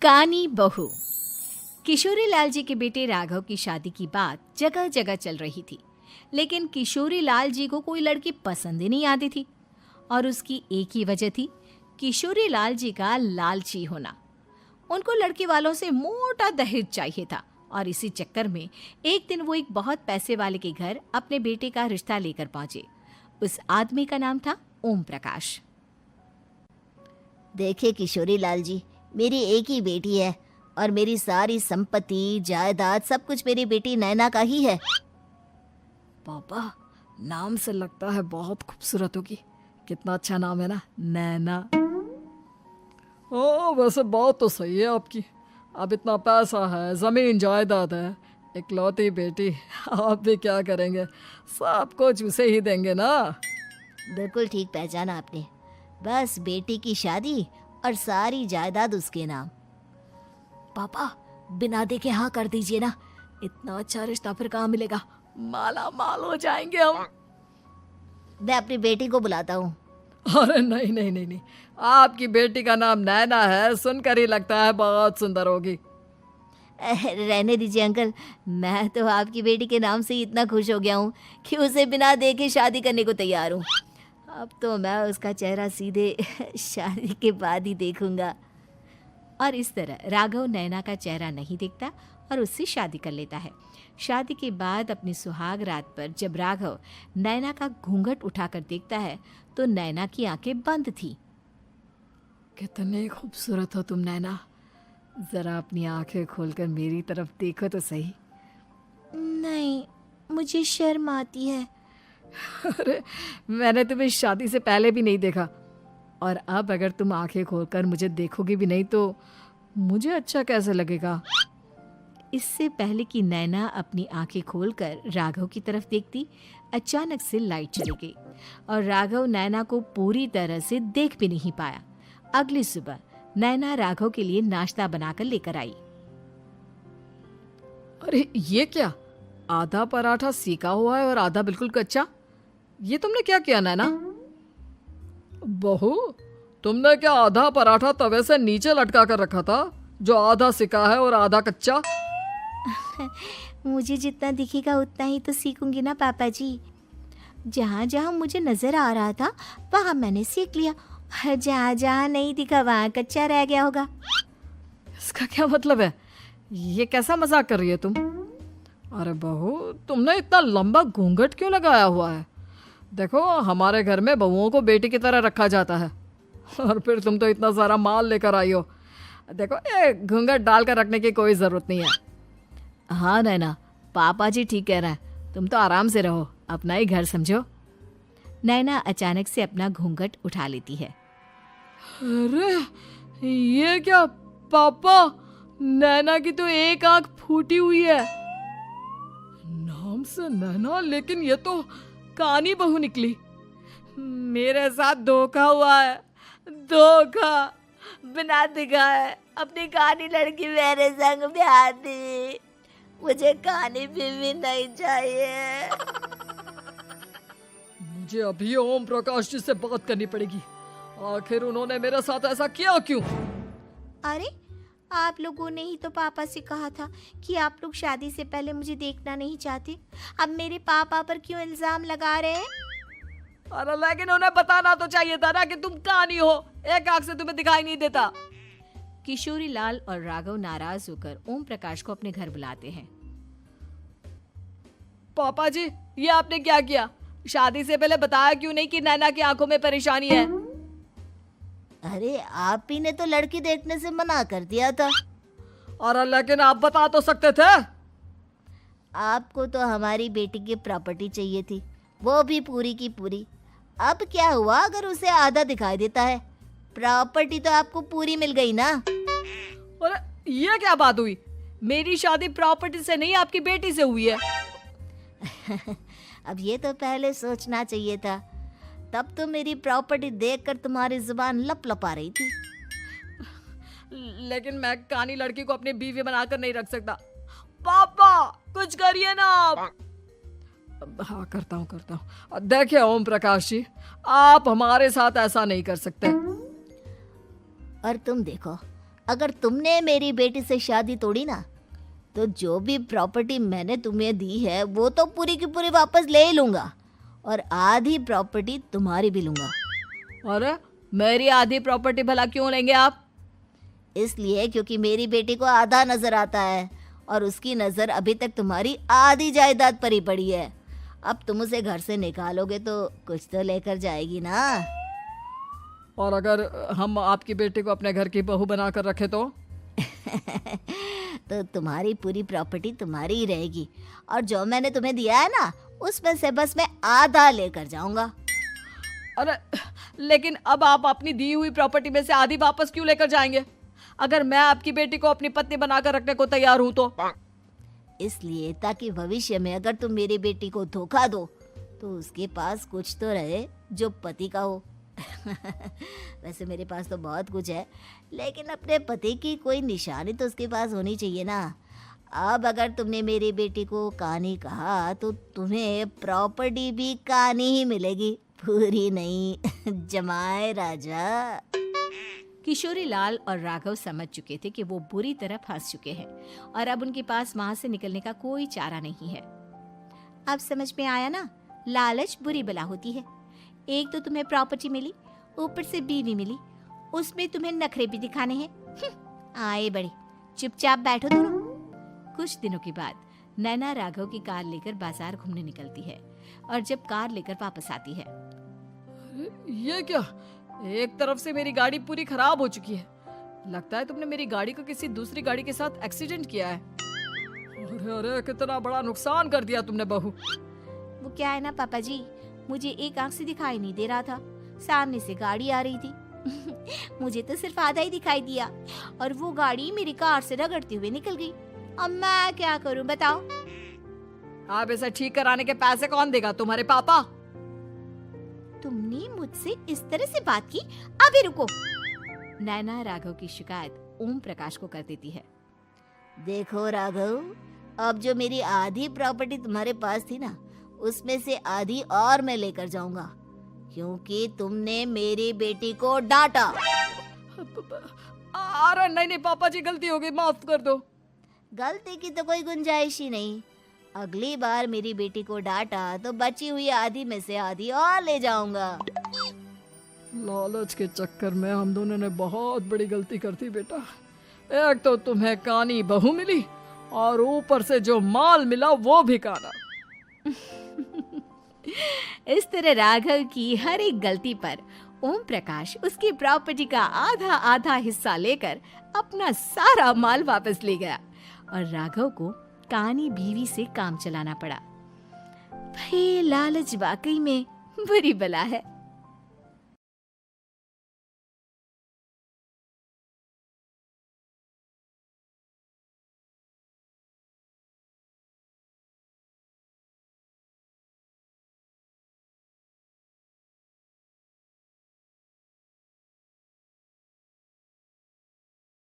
कानी बहू। किशोरी लाल जी के बेटे राघव की शादी की बात जगह जगह चल रही थी, लेकिन किशोरी लाल जी को कोई लड़की पसंद ही नहीं आती थी। और उसकी एक ही वजह थी, किशोरी लाल जी का लालची होना। उनको लड़की वालों से मोटा दहेज चाहिए था और इसी चक्कर में एक दिन वो एक बहुत पैसे वाले के घर अपने बेटे का रिश्ता लेकर पहुंचे। उस आदमी का नाम था ओम प्रकाश। देखिए किशोरी लाल जी, मेरी एक ही बेटी है और मेरी सारी संपत्ति जायदाद सब कुछ मेरी बेटी नैना का ही है। पापा, नाम से लगता है बहुत खूबसूरत होगी। कितना अच्छा नाम है ना, नैना। ओ, वैसे बात तो सही है आपकी। अब इतना पैसा है, जमीन जायदाद है, इकलौती बेटी, आप भी क्या करेंगे? सब कुछ उसे ही देंगे ना। बिल्कुल ठीक पहचाना आपने। बस बेटी की शादी और सारी जायदाद उसके नाम। पापा, बिना देखे हाँ कर दीजिए ना। इतना अच्छा रिश्ता फिर कहाँ मिलेगा? माला माल हो जाएंगे हम। मैं अपनी बेटी को बुलाता हूँ। अरे नहीं नहीं नहीं नहीं, आपकी बेटी का नाम नैना है, सुनकर ही लगता है बहुत सुंदर होगी। रहने दीजिए अंकल, मैं तो आपकी बेटी के नाम से ही इतना खुश हो गया हूँ कि उसे बिना देखे शादी करने को तैयार हूँ। अब तो मैं उसका चेहरा सीधे शादी के बाद ही देखूंगा। और इस तरह राघव नैना का चेहरा नहीं देखता और उससे शादी कर लेता है। शादी के बाद अपनी सुहाग रात पर जब राघव नैना का घूंघट उठाकर देखता है तो नैना की आंखें बंद थी। कितनी खूबसूरत हो तुम नैना, जरा अपनी आंखें खोलकर मेरी तरफ देखो तो सही। नहीं, मुझे शर्म आती है। अरे, मैंने तुम्हें शादी से पहले भी नहीं देखा, और अब अगर तुम आंखें खोलकर मुझे देखोगी भी नहीं तो मुझे अच्छा कैसे लगेगा? इससे पहले कि नैना अपनी आंखें खोलकर राघव की तरफ देखती, अचानक से लाइट चली गई और राघव नैना को पूरी तरह से देख भी नहीं पाया। अगली सुबह नैना राघव के लिए नाश्ता बनाकर लेकर आई। अरे ये क्या, आधा पराठा सेका हुआ है और आधा बिल्कुल कच्चा। ये तुमने क्या किया नैना? बहू, तुमने क्या आधा पराठा तवे से नीचे लटका कर रखा था, जो आधा सेका है और आधा कच्चा? मुझे जितना दिखेगा उतना ही तो सीखूंगी ना पापा जी। जहाँ जहाँ मुझे नजर आ रहा था वहाँ मैंने सीख लिया, जहाँ जहाँ नहीं दिखा वहाँ कच्चा रह गया होगा। इसका क्या मतलब है? ये कैसा मजाक कर रही है तुम? अरे बहू, तुमने इतना लंबा घूंघट क्यों लगाया हुआ है? देखो, हमारे घर में बहुओं को बेटी की तरह रखा जाता है, और फिर तुम तो इतना सारा माल लेकर आई हो। देखो, ये घूंघट डालकर रखने की कोई ज़रूरत नहीं है। हाँ नैना, पापा जी ठीक कह रहे हैं, तुम तो आराम से रहो, अपना ही घर समझो। नैना अचानक से अपना घूंघट उठा लेती है। अरे ये क्या पापा, नैना की तो एक आंख फूटी हुई है। नाम से नैना, लेकिन ये तो कानी बहू निकली। मेरे साथ धोखा हुआ है, धोखा। बिना दिखाए अपनी कानी लड़की मेरे संग ब्याह दी। मुझे कानी बीवी नहीं चाहिए। मुझे अभी ओम प्रकाश जी से बात करनी पड़ेगी। आखिर उन्होंने मेरे साथ ऐसा किया क्यों? अरे, आप लोगों ने ही तो पापा से कहा था कि आप लोग शादी से पहले मुझे देखना नहीं चाहते। अब मेरे पापा पर क्यों इल्जाम लगा रहे हैं? अरे लेकिन उन्हें बताना तो चाहिए था ना कि तुम कानी हो, एक आंख से तुम्हें दिखाई नहीं देता। किशोरी लाल और राघव नाराज होकर ओम प्रकाश को अपने घर बुलाते हैं। पापा जी, ये आपने क्या किया? शादी से पहले बताया क्यों नहीं कि नैना की आंखों में परेशानी है? अरे, आप ही ने तो लड़की देखने से मना कर दिया था। अरे लेकिन आप बता तो सकते थे। आपको तो हमारी बेटी की प्रॉपर्टी चाहिए थी, वो भी पूरी की पूरी। अब क्या हुआ अगर उसे आधा दिखाई देता है? प्रॉपर्टी तो आपको पूरी मिल गई ना। अरे ये क्या बात हुई? मेरी शादी प्रॉपर्टी से नहीं, आपकी बेटी से हुई है। अब ये तो पहले सोचना चाहिए था, तब तो मेरी प्रॉपर्टी देखकर तुम्हारी जुबान लप लपा रही थी। लेकिन मैं कानी लड़की को अपनी बीवी बनाकर नहीं रख सकता। पापा, कुछ करिए ना आप। हाँ, करता हूँ। देखिए ओम प्रकाश जी, आप हमारे साथ ऐसा नहीं कर सकते। और तुम देखो, अगर तुमने मेरी बेटी से शादी तोड़ी ना, तो जो भी प्रॉपर्टी मैंने तुम्हें दी है वो तो पूरी की पूरी वापस ले ही लूँगा, और आधी प्रॉपर्टी तुम्हारी भी लूँगा। अरे मेरी आधी प्रॉपर्टी भला क्यों लेंगे आप? इसलिए क्योंकि मेरी बेटी को आधा नजर आता है और उसकी नज़र अभी तक तुम्हारी आधी जायदाद पर ही पड़ी है। अब तुम उसे घर से निकालोगे तो कुछ तो लेकर जाएगी ना। और अगर हम आपकी बेटी को अपने घर की बहू बना कर रखे तो? तो तुम्हारी पूरी प्रॉपर्टी तुम्हारी ही रहेगी, और जो मैंने तुम्हें दिया है ना, उसमें से बस मैं आधा लेकर जाऊंगा। अरे लेकिन अब आप अपनी दी हुई प्रॉपर्टी में से आधी वापस क्यों लेकर जाएंगे? अगर मैं आपकी बेटी को अपनी पत्नी बनाकर रखने को तैयार हूं तो? इसलिए ताकि भविष्य में अगर तुम मेरी बेटी को धोखा दो तो उसके पास कुछ तो रहे जो पति का हो। वैसे मेरे पास तो बहुत कुछ है, लेकिन अपने पति की कोई निशानी तो उसके पास होनी चाहिए ना। अब अगर तुमने मेरी बेटी को कानी कहा तो तुम्हें प्रॉपर्टी भी कानी ही मिलेगी, पूरी नहीं। जमाए राजा। किशोरी लाल और राघव समझ चुके थे कि वो बुरी तरह फंस चुके हैं और अब उनके पास वहां से निकलने का कोई चारा नहीं है। अब समझ में आया ना, लालच बुरी बला होती है। एक तो तुम्हें प्रॉपर्टी मिली, ऊपर से बीवी मिली, उसमें तुम्हें नखरे भी दिखाने हैं। आए बड़े, चुपचाप बैठो दोनों। कुछ दिनों के बाद नैना राघव की कार लेकर बाजार घूमने निकलती है और जब कार लेकर वापस आती है, ये क्या? एक तरफ से मेरी गाड़ी पूरी खराब हो चुकी है। लगता है तुमने मेरी गाड़ी को किसी दूसरी गाड़ी के साथ एक्सीडेंट किया है। अरे अरे कितना बड़ा नुकसान कर दिया तुमने बहू। वो क्या है ना पापा जी, मुझे एक आंख से दिखाई नहीं दे रहा था, सामने से गाड़ी आ रही थी। मुझे तो सिर्फ आधा ही दिखाई दिया और वो गाड़ी मेरी कार से रगड़ते हुए निकल गई। अब मैं क्या करूं बताओ? आप इसे ठीक कराने के पैसे कौन देगा? तुम्हारे पापा? तुमने मुझसे इस तरह से बात की? अभी रुको। नैना राघव की शिकायत ओम प्रकाश को कर देती है। देखो राघव, अब जो मेरी आधी प्रॉपर्टी तुम्हारे पास थी ना, उसमें से आधी और मैं लेकर जाऊंगा, क्योंकि तुमने मेरी बेटी को डांटा। अरे नहीं नहीं पापा जी, गलती हो गई, माफ कर दो। गलती की तो कोई गुंजाइश ही नहीं। अगली बार मेरी बेटी को डांटा तो बची हुई आधी में से आधी और ले जाऊंगा। लालच के चक्कर में हम दोनों ने बहुत बड़ी गलती कर दी बेटा। एक तो तुम्हें कानी बहू मिली और ऊपर से जो माल मिला वो भी काना। इस तरह राघव की हर एक गलती पर ओम प्रकाश उसकी प्रॉपर्टी का आधा आधा हिस्सा लेकर अपना सारा माल वापस ले गया और राघव को कानी बीवी से काम चलाना पड़ा। भाई लालच वाकई में बुरी बला है।